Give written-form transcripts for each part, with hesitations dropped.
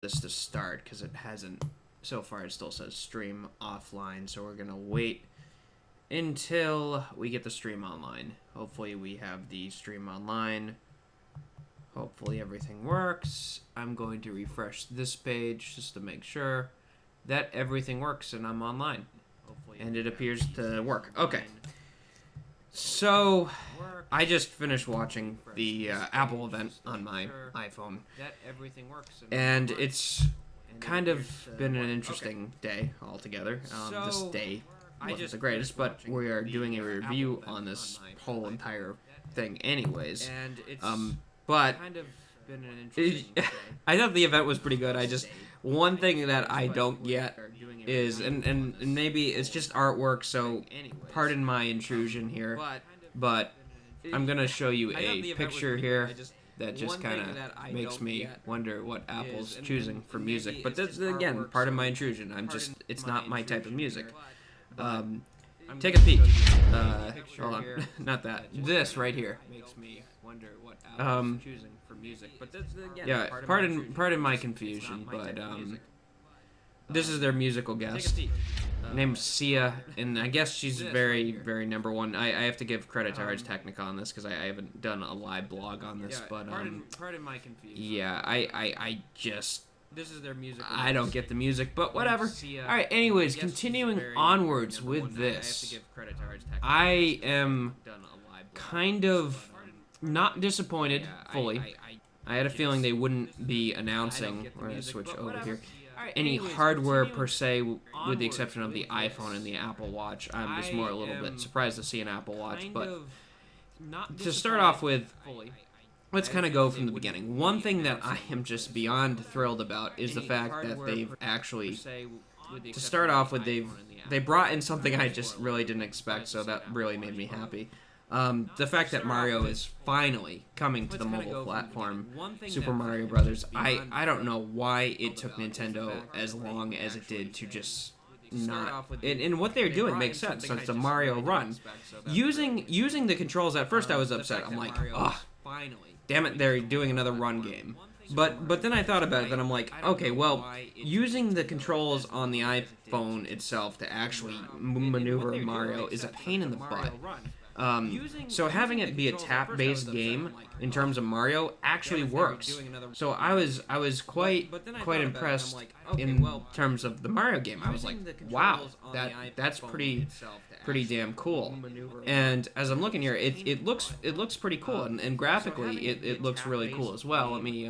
this to start because it hasn't so far. It still says stream offline, so we're gonna wait until we get the stream online. Hopefully we have the stream online. Hopefully everything works. I'm going to refresh this page just to make sure that everything works and I'm online, and it appears to work. Okay, so I just finished watching the Apple event on my iPhone, and it's kind of been an interesting day altogether. This day wasn't the greatest, but we are doing a review on this whole entire thing anyways. But I thought the event was pretty good. One thing that I don't get is, and maybe it's just artwork, so pardon my intrusion here, but I'm gonna show you a picture here that just kind of makes me wonder what Apple's choosing for music. But that's, again, part of my intrusion. It's not my type of music. Take a peek. Hold on, not that. This right here makes me wonder what Apple's choosing for music. But that's, again, yeah, pardon my confusion, but this is their musical guest. Named Sia, and I guess she's very, very number one. I have to give credit to Ars Technica on this because I haven't done a live blog on this, but pardon my confusion. Yeah, I just, this is their music. I don't get the music, but whatever. All right. Anyways, continuing onwards with this, I am kind of not disappointed fully. I had a feeling they wouldn't be announcing. We're gonna switch over here. Any hardware per se, with the exception of the iPhone and the Apple Watch. I'm just more a little bit surprised to see an Apple Watch, but to start off with, let's kind of go from the beginning. One thing that I am just beyond thrilled about is the fact that they've actually, to start off with, they brought in something I just really didn't expect, so that really made me happy. The fact that Mario is finally coming to the mobile platform, Super Mario Brothers. I don't know why it took Nintendo as long as it did to just not. And what they're doing makes sense. So it's a Mario run. Using the controls, at first I was upset. I'm like, oh, damn it, they're doing another run game. But then I thought about it, and I'm like, okay, well, using the controls on the iPhone itself to actually maneuver Mario is a pain in the butt. So having it be a tap-based game in terms of Mario actually works. So I was quite impressed in terms of the Mario game. I was like, wow, that's pretty damn cool. And as I'm looking here, it looks pretty cool, and graphically it looks really cool as well. Let me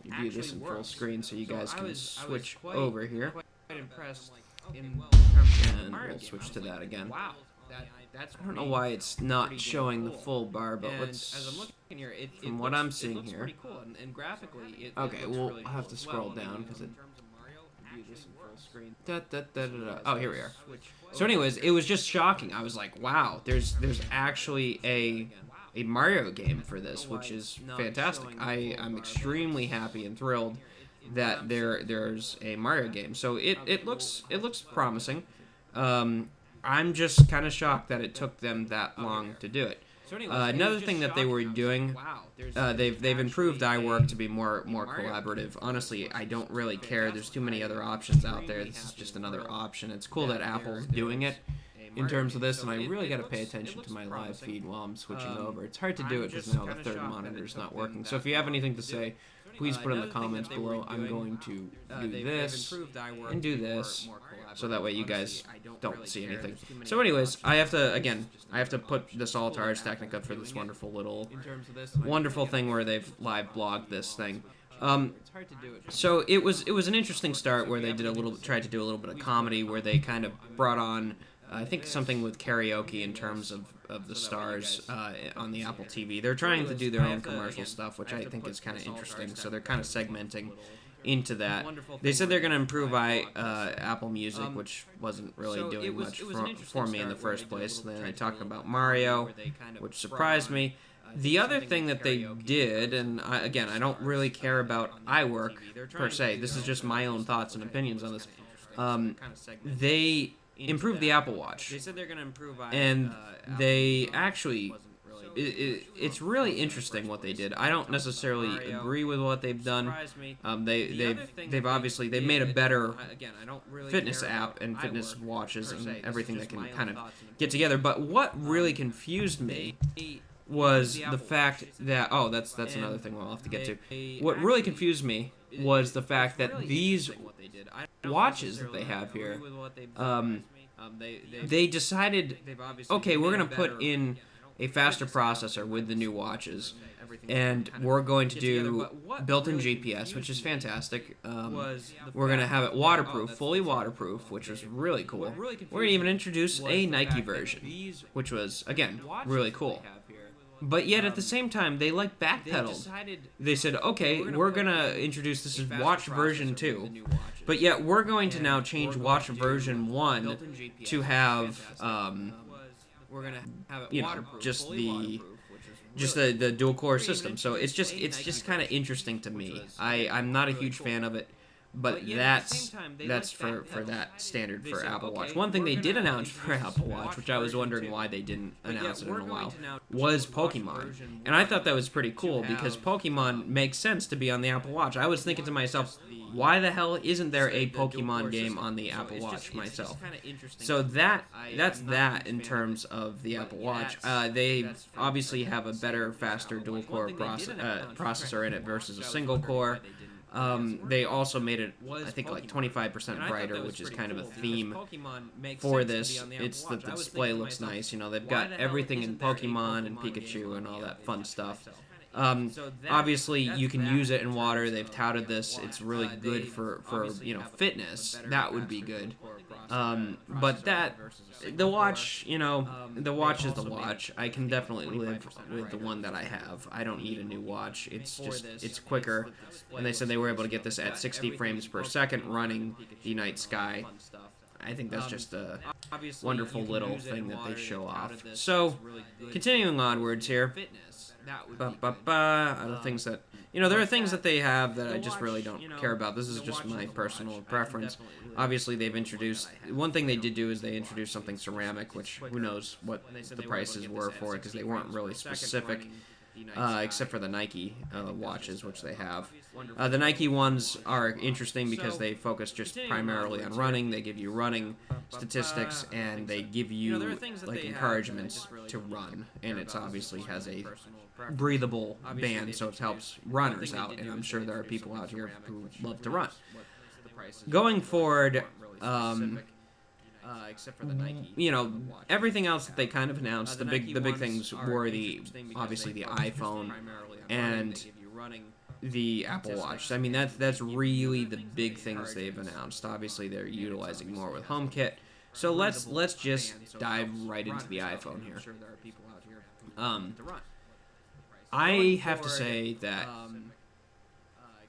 view this in full screen so you guys can switch over here. And we'll switch to that again. I don't know why it's not showing the full bar, but from what I'm seeing here. Okay, we'll have to scroll down because it. Oh, here we are. So, anyways, it was just shocking. I was like, wow, there's actually a Mario game for this, which is fantastic. I'm extremely happy and thrilled that there's a Mario game. So it looks promising. I'm just kind of shocked that it took them that long to do it. Another thing that they were doing, they've improved iWork to be more collaborative. Honestly, I don't really care. There's too many other options out there. This is just another option. It's cool that Apple's doing it in terms of this, and I really got to pay attention to my live feed while I'm switching over. It's hard to do it because now the third monitor's not working. So if you have anything to say, please put in the comments below. I'm going to do this and do this, so that way you guys don't see anything. So anyways, I have to put this all to Ars Technica for this wonderful thing where they've live blogged this thing. So it was an interesting start where they tried to do a little bit of comedy, where they kind of brought on, I think, something with karaoke in terms of the stars on the Apple TV. They're trying to do their own commercial stuff, which I think is kind of interesting. So they're kind of segmenting into that. They said they're going to improve Apple Music, which wasn't really doing much for me in the first place. Then they talked about Mario, which surprised me. The other thing that they did, and I don't really care about iWork per se. This is just my own thoughts and opinions on this. They improved the Apple Watch. They said they're going to improve, and they actually it's really interesting what they did. I don't necessarily agree with what they've done. They've obviously they've made a better fitness app and fitness watches and everything that can kind of get together. But what really confused me was the fact that that's another thing we'll have to get to. What really confused me was the fact that these watches that they have here, they decided, okay, we're gonna put in a faster processor with the new watches, and we're going to do built-in GPS, which is fantastic. We're going to have it waterproof, fully waterproof, which was really cool. We're going to even introduce a Nike version, which was, again, really cool. But yet, at the same time, they backpedaled. They said, okay, we're going to introduce this as watch version 2. But yet, we're going to now change watch version 1 to have, just the dual core system. So it's just kind of interesting to me. I'm not a huge fan of it, but that's for that standard for Apple Watch. One thing they did announce for Apple Watch, which I was wondering why they didn't announce it in a while, was Pokemon. And I thought that was pretty cool because Pokemon makes sense to be on the Apple Watch. I was thinking to myself, why the hell isn't there a Pokemon game on the Apple Watch myself? So that's that in terms of the Apple Watch. They obviously have a better, faster dual-core processor in it versus a single-core. They also made it, I think, 25% brighter, which is kind of a theme for this. It's that the display looks nice. They've got everything in Pokemon and Pikachu and all that fun stuff. Obviously, you can use it in water. They've touted this. It's really good for fitness. That would be good. But the watch, the watch is the watch. I can definitely live with the one that I have. I don't need a new watch. It's quicker. And they said they were able to get this at 60 frames per second running the night sky. I think that's just a wonderful little thing that they show off. So, continuing onwards here. Other things that there are things that they have that I just really don't care about. This is just my personal preference. Obviously, they've introduced one thing they did do is they introduced something ceramic, which who knows what the prices were for it because they weren't really specific, except for the Nike watches, which they have. The Nike ones are interesting because they focus just primarily on running. They give you running statistics and they give you encouragements to run, and it's obviously has a breathable band, so it helps runners out, and I'm sure there are people out here who love to run. Going forward, except for the Nike, everything else that they kind of announced, the big things were obviously the iPhone and the Apple Watch. I mean, that's really the big things they've announced. Obviously, they're utilizing more with HomeKit. So let's just dive right into the iPhone here. I have to say that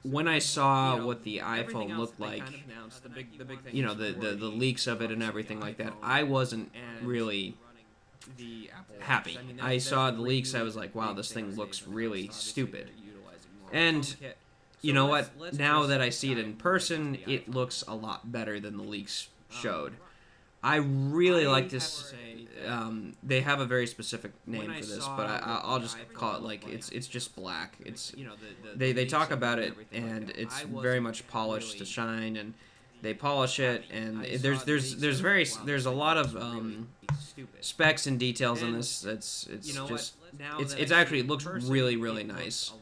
when I saw what the iPhone looked like, the leaks of it and everything like that, I wasn't really happy. I saw the leaks, I was like, wow, this thing looks really stupid. And you know what? Now that I see it in person, it looks a lot better than the leaks showed. I really like this. They have a very specific name for this, but I'll just call it it's just black. It's they talk about it, and it's very much polished to shine, and they polish it, and there's a lot of specs and details in this. It looks really nice.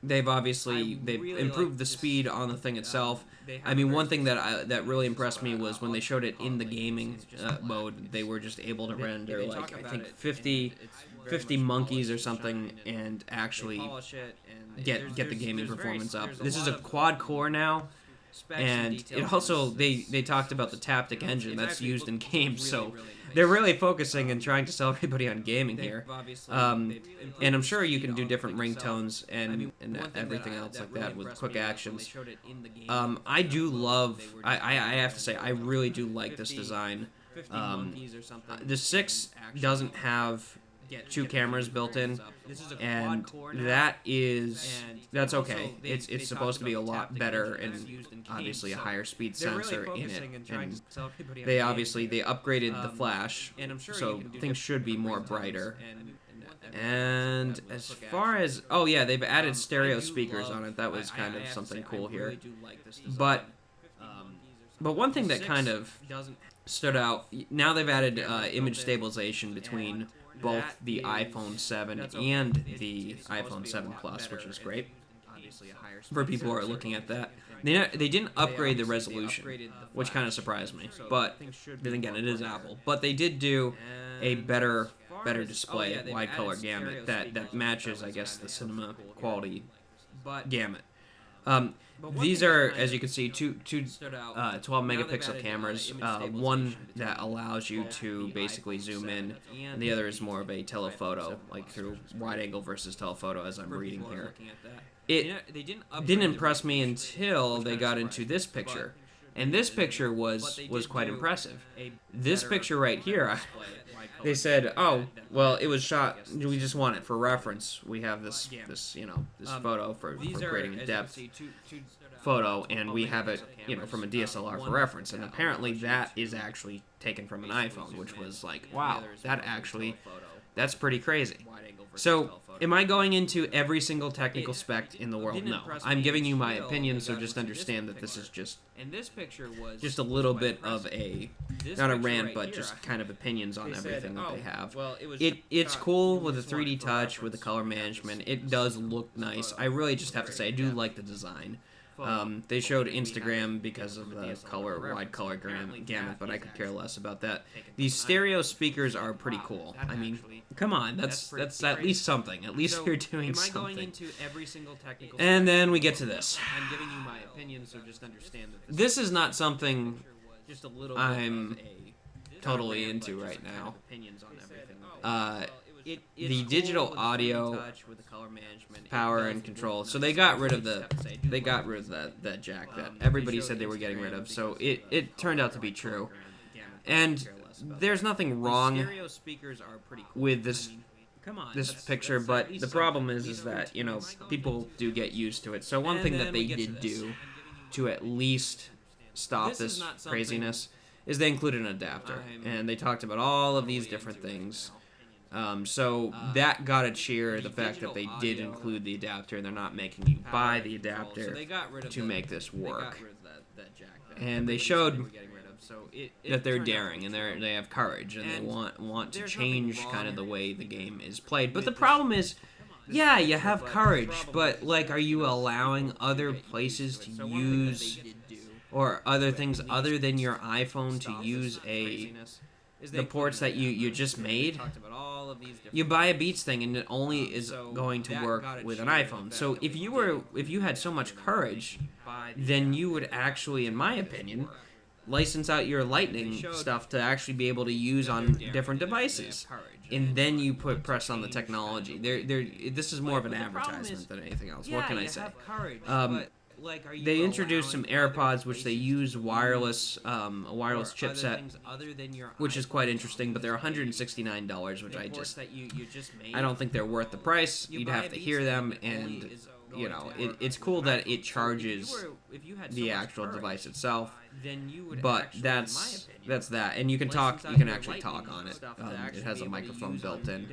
They've improved the speed on the thing itself. I mean, one thing that really impressed me was when they showed it in the gaming mode, they were just able to render I think 50 monkeys or something and actually get the gaming performance up. This is a quad core now, and it also they talked about the Taptic engine that's used in games, so they're really focusing and trying to sell everybody on gaming here. And I'm sure you can do different ringtones and everything else like that with quick actions. I do love, I have to say, I really do like this design. The 6 doesn't have two cameras built in, and that's okay. It's supposed to be a lot better and obviously a higher speed sensor in it, and they upgraded the flash, so things should be more brighter. And as far as they've added stereo speakers on it. That was kind of something cool here. But one thing that kind of stood out, now they've added image stabilization between both the iPhone 7 and the iPhone 7 Plus, which is great for people who are looking at that. They didn't upgrade the resolution, which kind of surprised me. But then again, it is Apple. But they did do a better display, wide color gamut that matches, I guess, the cinema quality gamut. These are, as you can see, two 12 megapixel cameras. One that allows you to basically zoom in, and the other is more of a telephoto, like through wide angle versus telephoto, as I'm reading here. It didn't impress me until they got into this picture. And this picture was quite impressive. This picture right here, they said, oh, well, it was shot, we just want it for reference. We have this photo for creating a depth photo, and we have it, from a DSLR for reference. And apparently that is actually taken from an iPhone, which was like, wow, that's pretty crazy. So, am I going into every single technical spec in the world? No. I'm giving you my opinion, so just understand that this is just a little bit of a, not a rant, but just kind of opinions on everything that they have. It's cool with the 3D touch, with the color management. It does look nice. I really just have to say, I do like the design. They showed Instagram because of the wide color gamut, but I could care less about that. These stereo speakers are pretty cool. I mean, come on, that's at least something. At least you're doing something. And then we get to this. I'm giving you my opinion, so just understand that this is not something I'm totally into right now. The digital audio power and control. So they got rid of that jack that everybody said they were getting rid of. So it turned out to be true. And there's nothing wrong with this picture, but the problem is that, people do get used to it. So one thing that they did do to at least stop this craziness is they included an adapter. And they talked about all of these different things. So that got a cheer, the fact that they did include the adapter and they're not making you buy the adapter to make this work. And they showed that they're daring and they have courage and they want to change kind of the way the game is played. But the problem is, yeah, you have courage, but are you allowing other places to use, or other things other than your iPhone to use the ports that you just made? You buy a Beats thing and it only is going to work with an iPhone. So if you had so much courage, then you would actually, in my opinion, license out your Lightning stuff to actually be able to use on different devices. And then you press on the technology. This is more of an advertisement than anything else. What can I say? They introduced some AirPods, which they use a wireless chipset, which is quite interesting. But they're $169, which I don't think they're worth the price. You'd have to hear them, and it's cool that it charges the actual device itself. But that's that, and you can actually talk on it. It has a microphone built in.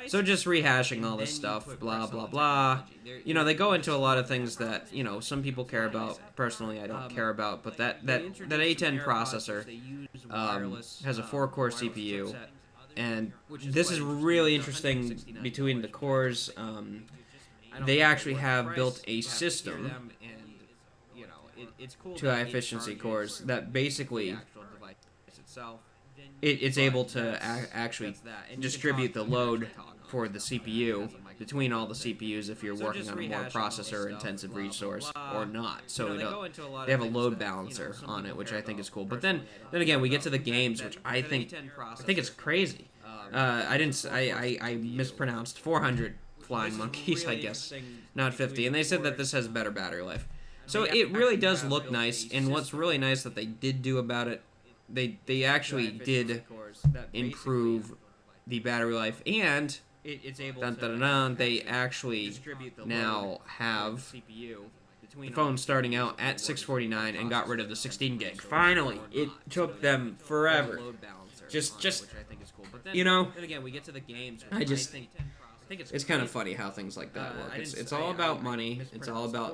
So just rehashing all this stuff, blah blah blah. They go into a lot of things that some people care about. Personally, I don't care about. But that A10 processor has a 4-core CPU, and this is really interesting between the cores. They actually have built a system to high efficiency cores that basically it's able to actually distribute the load for the CPU between all the CPUs if you're working on a more processor intensive resource or not. So they have a load balancer on it, which I think is cool. But then again, we get to the games, which I think it's crazy. I mispronounced 400 flying monkeys, I guess, not 50. And they said that this has better battery life. So it really does look nice, and what's really nice that they did do about it, they actually did improve the battery life, and it's able dun, to dun, dun, dun, they actually distribute the now load have CPU the phone starting out at 649 and got rid of the 16 gig. Finally, it took them forever. Just which I think is cool. But then, you know, then again, we get to the games. I just think it's kind of funny how things like that work. It's all about money. It's all about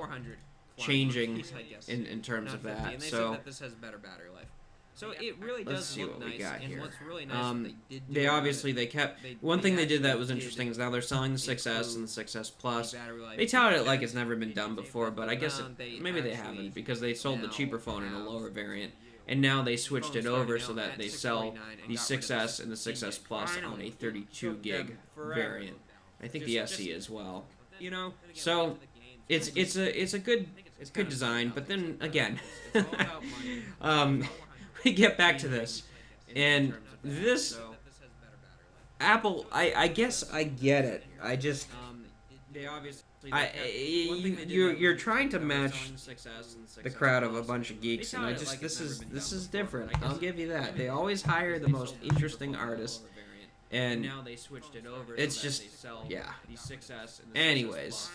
changing in terms of that. So this has better battery life. So it really let's does see look what we nice. got And here. what's really nice They obviously they kept one thing they did that was interesting is now they're selling the 6S and the 6S Plus. They tout it like it's never been done before, but I guess maybe they haven't because they sold the cheaper phone in a lower variant. And now they switched it over so that they sell the 6S and the 6S Plus on a 32 gig variant. I think the SE as well. You know, so it's a good design, but then again, we get back to this, and this Apple. I guess I get it. I just you're trying to match the crowd of a bunch of geeks, and I just this is different. I'll give you that. They always hire the most interesting artists, and now they switched it over. It's just yeah. Anyways,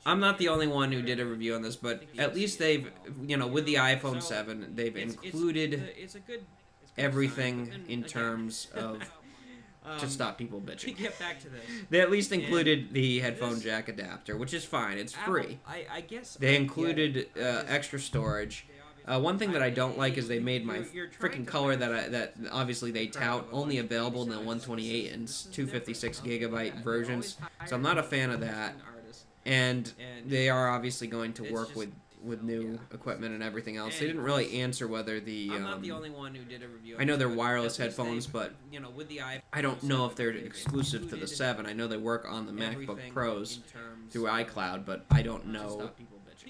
I'm not the only one who did a review on this, but at least they've with the iPhone 7 they've included everything in terms of. To stop people bitching. Get back to this. They at least included the headphone jack adapter, which is fine. It's free. I guess they included extra storage. One thing that I don't like is they made my freaking color that obviously they tout only available in the 128 and 256 gigabyte versions. So I'm not a fan of that. And they are obviously going to work with new equipment and everything else. They didn't really answer whether the I'm not the only one who did a review. I know they're wireless headphones, but I don't know if they're exclusive to the 7. I know they work on the MacBook Pros through iCloud, but I don't know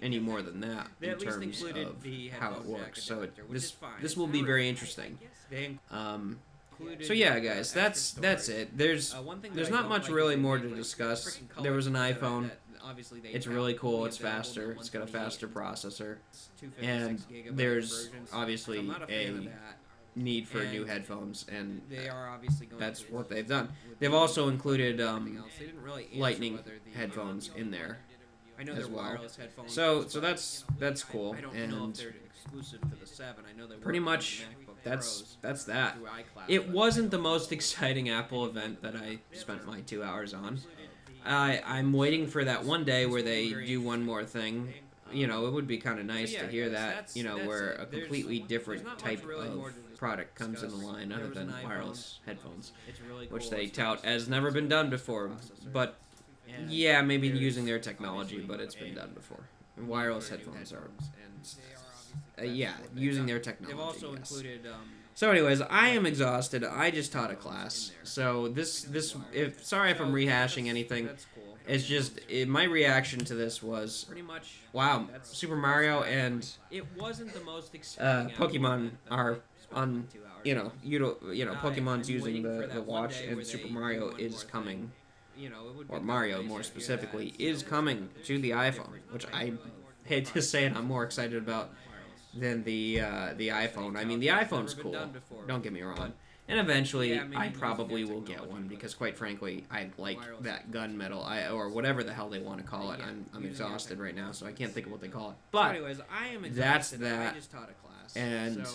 any more than that in terms of how it works. So this will be very interesting. So yeah, guys, that's it. There's not much really more to discuss. There was an iPhone. It's really cool. It's faster. It's got a faster processor, and there's obviously a need for new headphones, and that's what they've done. They've also included Lightning headphones in there as well. So that's cool, and pretty much that's that. It wasn't the most exciting Apple event that I spent my 2 hours on. I'm waiting for that one day where they do one more thing. It would be kind of nice to hear that, where a completely different type of product comes in the line other than wireless headphones, which they tout as never been done before. But, yeah, maybe using their technology, but it's been done before. Wireless headphones are, using their technology, yes. So anyways, I am exhausted. I just taught a class. So sorry if I'm rehashing anything. It's just my reaction to this was wow, Super Mario and Pokemon are on Pokemon's using the watch, and Super Mario is coming, or Mario more specifically is coming to the iPhone, which I hate to say it, I'm more excited about than the iPhone. I mean, the iPhone's cool. Don't get me wrong. And eventually, I probably will get one because, quite frankly, I like that gunmetal, or whatever the hell they want to call it. I'm exhausted right now, so I can't think of what they call it. But that's that, and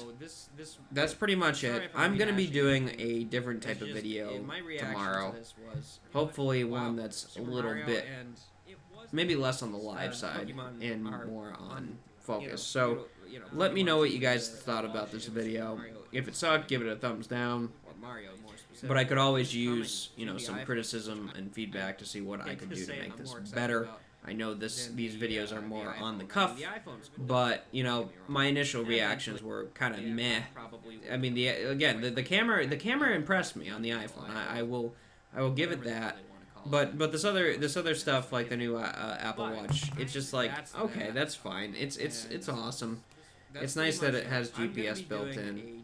that's pretty much it. I'm gonna be doing a different type of video tomorrow. Hopefully, one that's a little bit, maybe less on the live side and more on focus. So let me know what you guys thought about this video. If it sucked, give it a thumbs down. But I could always use, some criticism and feedback to see what I could do to make this better. I know these videos are more on the cuff, but my initial reactions were kind of meh. I mean, the camera impressed me on the iPhone. I will give it that. But this other stuff like the new Apple Watch, it's just like, okay, that's fine. It's awesome. It's nice that it has GPS built in.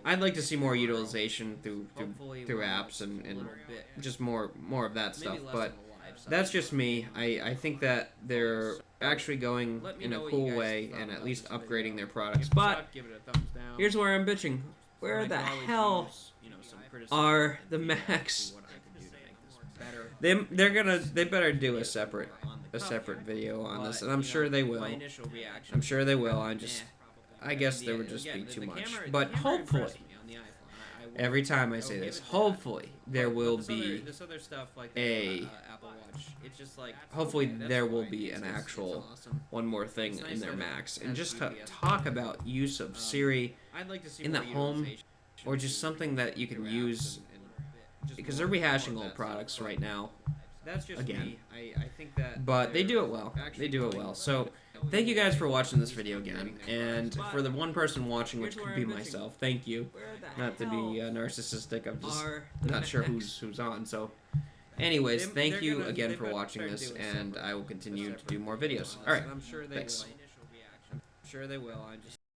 I'd like to see more utilization through apps and just more of that stuff. But that's just me. I think that they're actually going in a cool way and at least upgrading their products. But here's where I'm bitching. Where I the could always hell use, some criticism are the feedback to Macs? see what I could do to make this better. They better do a separate on the cover. video on this, But, and I'm sure they will. My initial reaction. I'm sure they will. I guess there the- would just again, be too the much. camera- But the camera hopefully, impressed me on the iPhone. I will- every time I I say will give this, it that. hopefully there But will this be. this other stuff like a- Apple Watch. It's just like Hopefully okay, there that's will fine. be It's- an it's actual awesome. one more thing It's nice in their that it Macs, and has just to GPS. talk about use of Siri I'd like to see in the more home, utilization or just something that you can through apps use, and just because they're more rehashing of old that products stuff. right now. That's just again. me. I think that. But they do it they're well. actually They do it doing well. So thank you guys for watching this video again, and But for the one person watching, which here's could where be I'm missing. myself, thank you. Where the Not to be hell narcissistic, I'm just are the not sure Macs? who's on. So, anyways, They- thank they're you gonna- again they for better watching this, do a and separate- I will a continue to separate do more video videos. on All right, this, and I'm sure they thanks. will. I'm sure they will. I just